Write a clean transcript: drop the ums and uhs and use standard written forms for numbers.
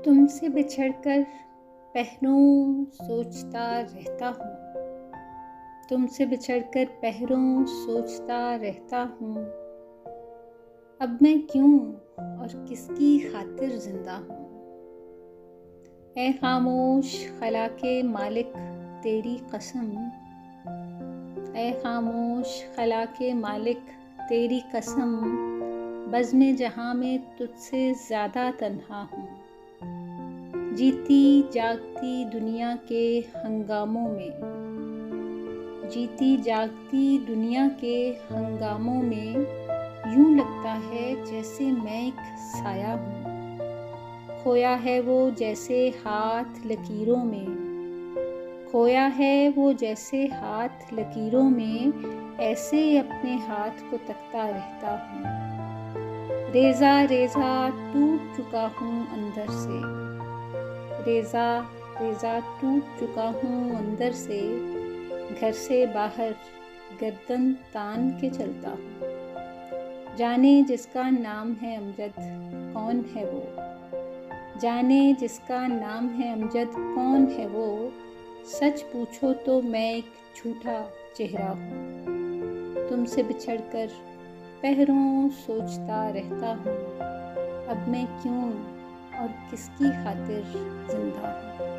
तुमसे बिछड़कर पहरों सोचता रहता हूँ। तुमसे बिछड़कर पहरों सोचता रहता हूँ। अब मैं क्यों और किसकी खातिर जिंदा हूँ। ऐ खामोश खला के मालिक तेरी कसम, ऐ खामोश खला के मालिक तेरी कसम, बज़्म जहाँ में तुझसे ज़्यादा तन्हा हूँ। जीती जागती दुनिया के हंगामों में, जीती जागती दुनिया के हंगामों में यूं लगता है जैसे मैं एक साया हूँ। खोया है वो जैसे हाथ लकीरों में, खोया है वो जैसे हाथ लकीरों में, ऐसे अपने हाथ को तकता रहता हूँ। रेज़ा रेज़ा टूट चुका हूँ अंदर से, रेज़ा रेज़ा टूट चुका हूँ अंदर से, घर से बाहर गर्दन तान के चलता हूँ। जाने जिसका नाम है अमजद कौन है वो, जाने जिसका नाम है अमजद कौन है वो, सच पूछो तो मैं एक झूठा चेहरा हूँ। तुमसे बिछड़कर पहरों सोचता रहता हूँ। अब मैं क्यों और किसकी खातिर जिंदा हूँ।